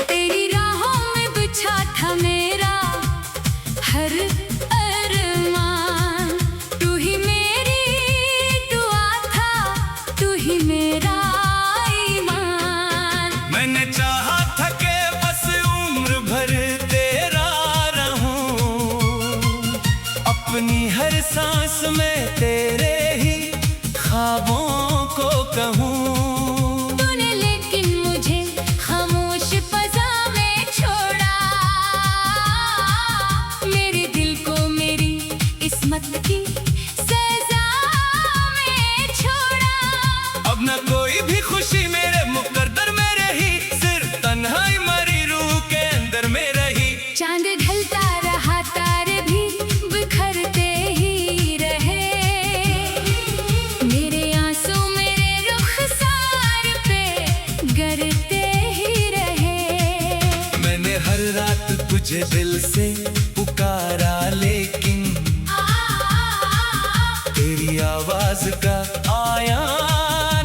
तेरी राहों में बिछा था मेरा हर अरमान, तू ही मेरी दुआ था, तू ही मेरा ईमान। मैंने चाहा था कि बस उम्र भर तेरा रहूं, अपनी हर सांस में तेरे ही ख्वाबों को कहूं। तूने लेकिन मुझे खामोश फज़ा में छोड़ा, मेरे दिल को मेरी किस्मत की सज़ा में छोड़ा। अब न कोई भी खुशी मेरे मुकद्दर में रही, सिर्फ तन्हाई मरी रूह के अंदर में रही। चांद ढलता रहा, तारे भी बिखरते ही रहे, मेरे आंसू मेरे रुखसार पे गिरते ही रहे। मैंने हर रात तुझे दिल से पुकारा, लेकिन तेरी आवाज का आया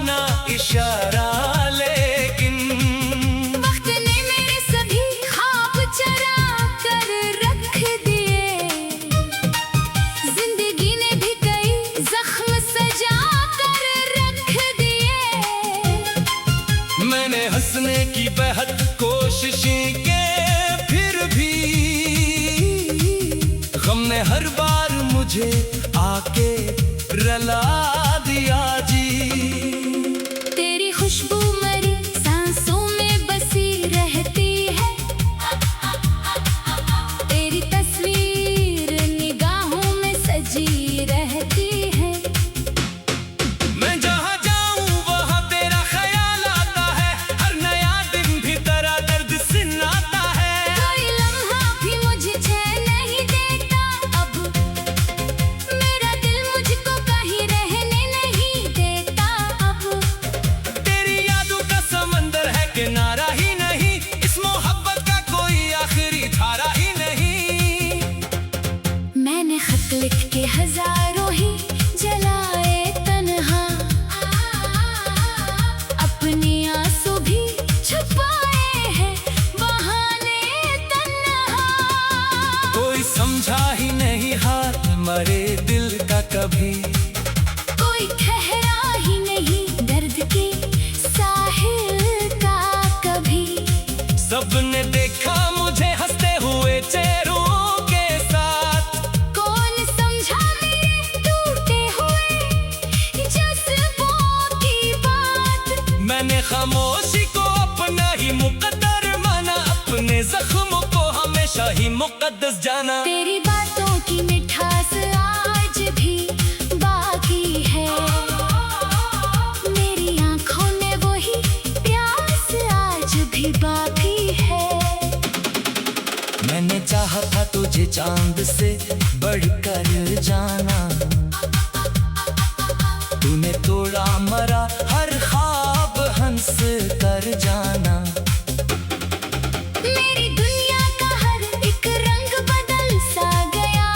ना इशारा। लेकिन वक्त ने मेरे सभी ख्वाब चरा कर रख दिए, जिंदगी ने भी कई जख्म सजा कर रख दिए। मैंने हंसने की बेहद कोशिशें की, फिर भी गम ने हर बार मुझे आके रला दिया जी। तेरी खुशबू मेरी सांसों में बसी रहती है, तेरी तस्वीर निगाहों में सजी रहती है। मैं जहाँ जाऊँ वहाँ तेरा ख्याल आता है, हर नया दिन भी तेरा दर्द सुनाता है। कोई लम्हा भी मुझे चैन नहीं देता, अब मेरा दिल मुझको कहीं रहने नहीं देता। अब तेरी यादों का समंदर है किनारा ही नहीं, इस मोहब्बत का कोई आखिरी धारा ही नहीं। मैंने खत लिख के हजारों ही जलाए तन्हा, अपने आंसू भी छुपाए हैं बहाने तन्हा। कोई समझा ही नहीं हाल मरे दिल का कभी, कोई ठहरा ही नहीं दर्द के साहिल का कभी। सबने देखा मुझे हंसते हुए चेहरों के साथ, कौन समझा मेरे टूटे हुए जज्बों की बात। मैंने खामोशी को अपना ही मुकद्दर माना, अपने जख्मों को हमेशा ही मुकद्दस जाना। तेरी बातों की मिठास आज भी बाकी है, मेरी आंखों में वही प्यास आज भी बाकी है। मैंने चाहा था तुझे चांद से बढ़कर जाना, तूने तोड़ा मरा हर ख्वाब हंस कर जाना। मेरी दुनिया का हर एक रंग बदल सा गया,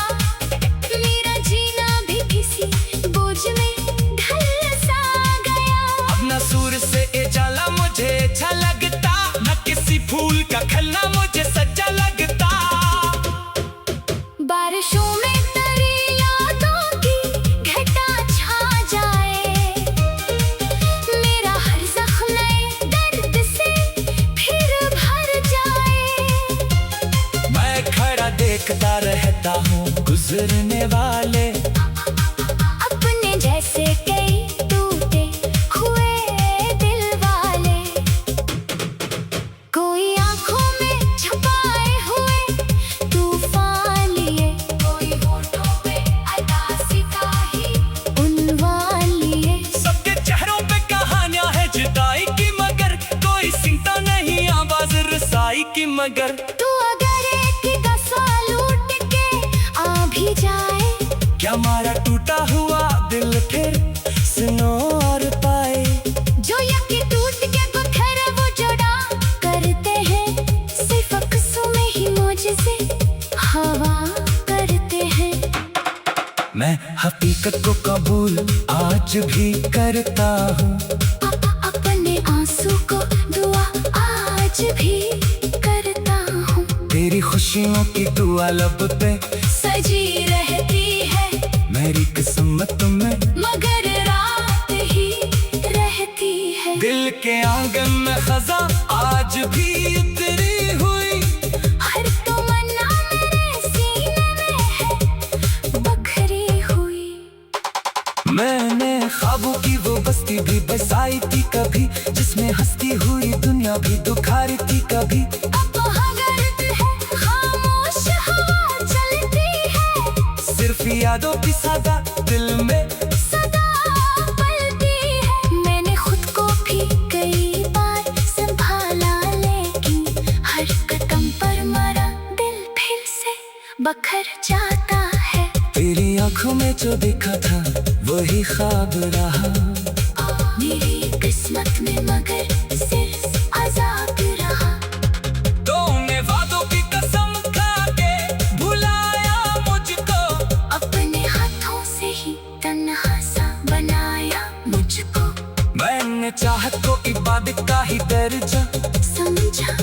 मेरा जीना भी किसी बोझ में ढल सा गया। अब न सूर से उजाला मुझे अच्छा लगता, न किसी फूल का खिलना मुझे सच्चा लगता। बारिशों में तेरी यादों की घटा छा जाए, मेरा हर जख्म नए दर्द से फिर भर जाए। मैं खड़ा देखता रहता हूँ गुजरने वाले, अपने जैसे कई टूटे हुए दिल वाले। कोई आंखों में छुपाए हुए तूफान लिए, कोई होठों पे अदासी का ही उन्वान लिए। सबके चेहरों पे कहानियां है जुदाई की, मगर कोई सुनता नहीं आवाज रसाई की। मगर तू अगर एक दफा लूट के आ भी जाए, क्या मारा टूटा हुआ दिल फिर सुनो और पाए। जो यकी टूट के पत्थर वो जुड़ा करते हैं, सिर्फ अक्सों में ही मुझसे हकीकत को कबूल आज भी करता हूँ। अपने आंसू को दुआ आज भी करता हूँ। तेरी खुशियों की दुआ लब पे सजी रहती है मेरी किस्मत में, मगर रात ही रहती है। दिल के आंगन में खजा आज भी उतरी हुई, हर तमन्ना मेरे सीने में है बखरी हुई। मैंने ख्वाबों की वो बस्ती भी बसाई थी कभी, जिसमें हंसती हुई दुनिया भी दुखारी थी कभी। अब वहाँ गर्द है, खामोश हवा चलती है, सिर्फ यादों की सदा दिल में सदा पलती है। मैंने खुद को भी कई बार संभाला, लेकिन हर कदम पर मेरा दिल फिर से बखर जाता है। तेरी आंखों में जो देखा था वही ख्वाब रहा, मेरी किस्मत में मगर सिर्फ अज़ाब रहा। तूने वादों की कसम खा के भुलाया मुझको, अपने हाथों से ही तन्हा सा बनाया मुझको। मैंने चाहत को इबादत का ही दर्जा समझा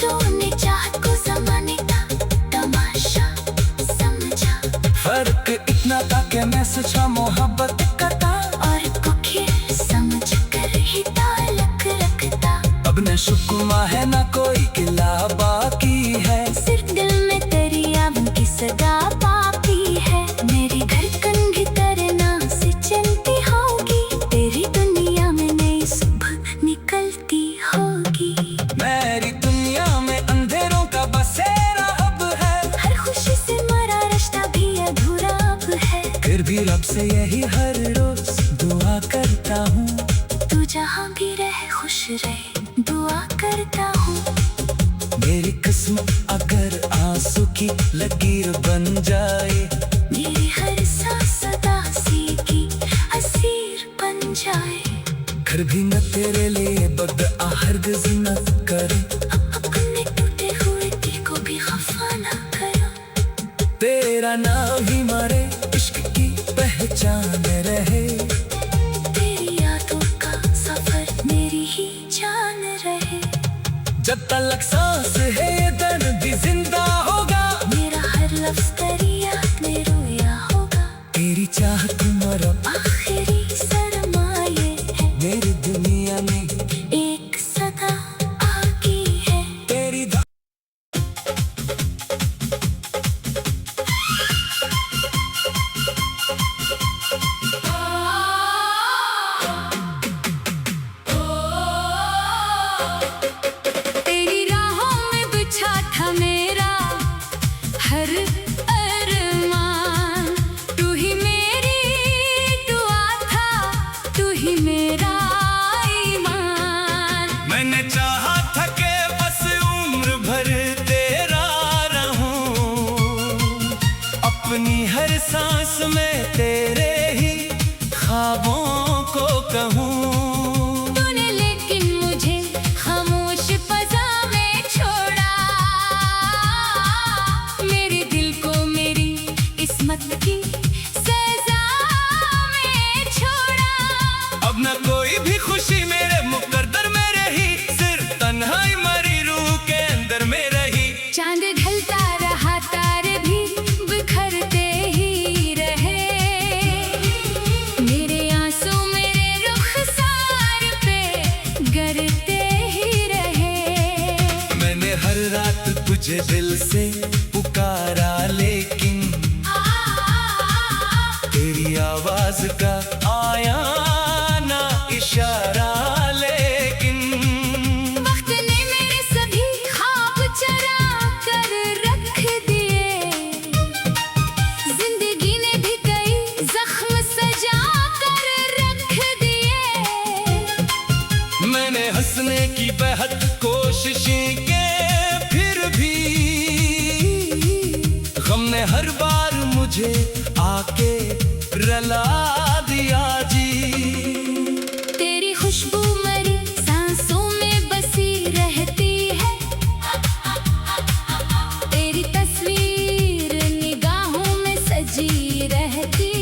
तूने चाहत को ज़माने का तमाशा समझा। फर्क इतना था कि मैं सच्चा मोहब्बत करता, और को खेल समझ कर ही ताल्लुक रखता। अब न शुक्मा है न कोई गिला बाकी है, सिर्फ दिल में तेरी आवन की सदा बाकी है। मेरी धड़कन भी करना से चलती होगी, तेरी दुनिया में नई सुबह निकलती होगी। मेरी दुनिया में अंधेरों का बसेरा अब है, हर खुशी से मरा रिश्ता भी अधूरा अब है। फिर भी रब से यही हर रोज दुआ करता हूँ, तू जहाँ भी रहे खुश रहे दुआ करता हूँ। मेरी किस्मत अगर आंसू की लकीर बन जाए, मेरी हर सांस सदा सी की असीर बन जाए। घर भी न तेरे लिए बद हरगिज़ न करे, अपने टूटे हुए दिल को भी खफा ना करो। तेरा नाम ही मारे इश्क की पहचान रहे, तेरी यादों का सफर मेरी ही जान रहे। जब तक सांस है ये दर्द भी जिंदा होगा, मेरा हर लफ्ज तेरी याद में रोया होगा। तेरी चाहत मरा आखिरी सरमाए है, मेरी दुनिया में एक सदा आगी है। तेरी तेरी राहों में बिछा था मेरा हर अरमान। तू ही मेरी दुआ था, तू ही मेरा ईमान। मैंने चाहा था कि बस उम्र भर तेरा रहूं, अपनी हर सांस में तेरे ही ख्वाबों को कहूँ। तूने लेकिन मुझे खामोश फ़ज़ा में छोड़ा, मेरे दिल को मेरी इस्मत की सज़ा में छोड़ा। अब न कोई भी खुशी मेरे मुकद्दर में रही, सिर्फ तन्हाई मरी रूह के अंदर में रही। चांद ढलता रहा, तारे भी बिखरते ही रहे, मेरे आंसू मेरे रुखसार पे गिरते ही रहे। मैंने हर रात तुझे दिल से पुकारा, लेकिन तेरी आवाज का आया ना इशारा। लेकिन वक्त ने मेरे सभी ख्वाब चरा कर रख दिए, जिंदगी ने भी कई जख्म सजा कर रख दिए। मैंने हंसने की बेहद कोशिशें की, फिर भी गम ने हर बार मुझे आके रला दिया जी। तेरी खुशबू मेरी सांसों में बसी रहती है, तेरी तस्वीर निगाहों में सजी रहती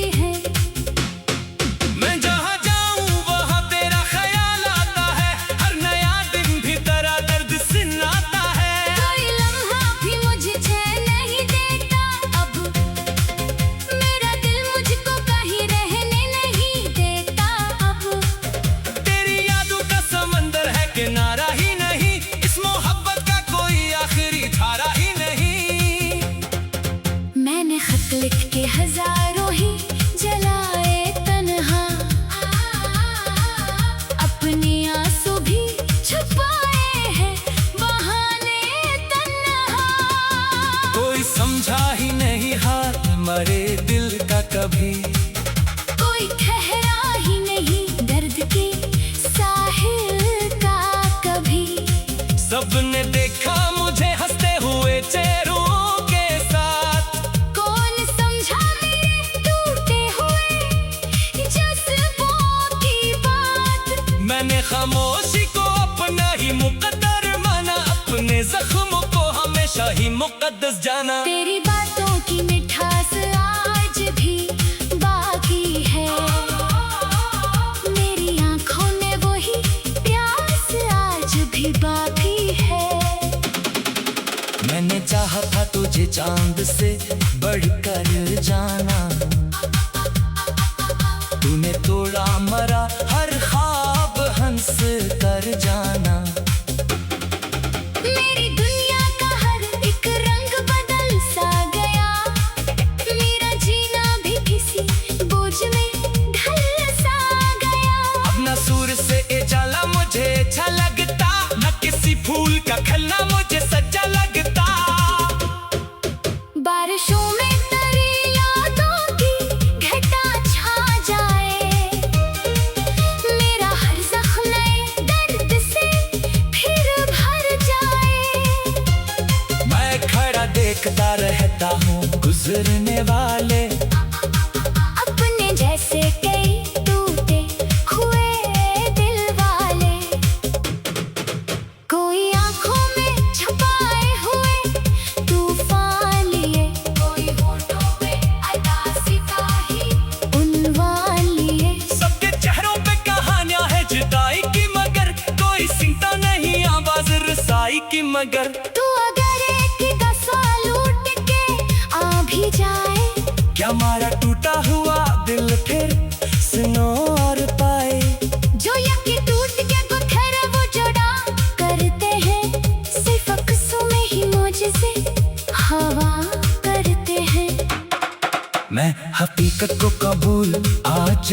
कभी। कोई ठहरा ही नहीं दर्द के साहिल का कभी। सबने देखा मुझे हंसते हुए चेहरों के साथ। कौन समझा मेरे टूटे हुए जज्बों की बात। मैंने खामोशी को अपना ही मुकद्दर माना, अपने जख्मों को हमेशा ही मुकद्दस जाना। तेरी बातों की मिठास आज भी बाकी है, मेरी आंखों में वही प्यास आज भी बाकी है। मैंने चाहा था तुझे चांद से बढ़कर जाना, तूने तोड़ा मरा हर ख्वाब हंस कर जाना। मेरी दुनिया का हर एक रंग बदल सा गया, मेरा जीना भी किसी बोझ में ढल सा गया। अब न सूर से उजाला मुझे अच्छा लगता, न किसी फूल का खिलना मुझे सच्चा लगता। बारिशों में तेरी यादों की घटा छा जाए, मेरा हर जख्म दर्द से फिर भर जाए। मैं खड़ा देखता रहता हूँ गुजरने वाले, अपने जैसे कई टूटे हुए दिल वाले। कोई आंखों में छुपाए हुए तूफान लिए, कोई होठों पे अदासी का ही उन्वान लिए। सबके चेहरों पे कहानियां है जुदाई की, मगर कोई सुनता नहीं आवाज रसाई की। मगर तू अगर एक का सवाल उठ के आ भी जाए, क्या मारा टूटा हुआ दिल फिर सुनो और पाए। जो यकी टूट के पत्थर वो जुड़ा करते हैं, सिर्फ अक्सों में ही मौजज़े हवा करते हैं। मैं हकीकत को कबूल आज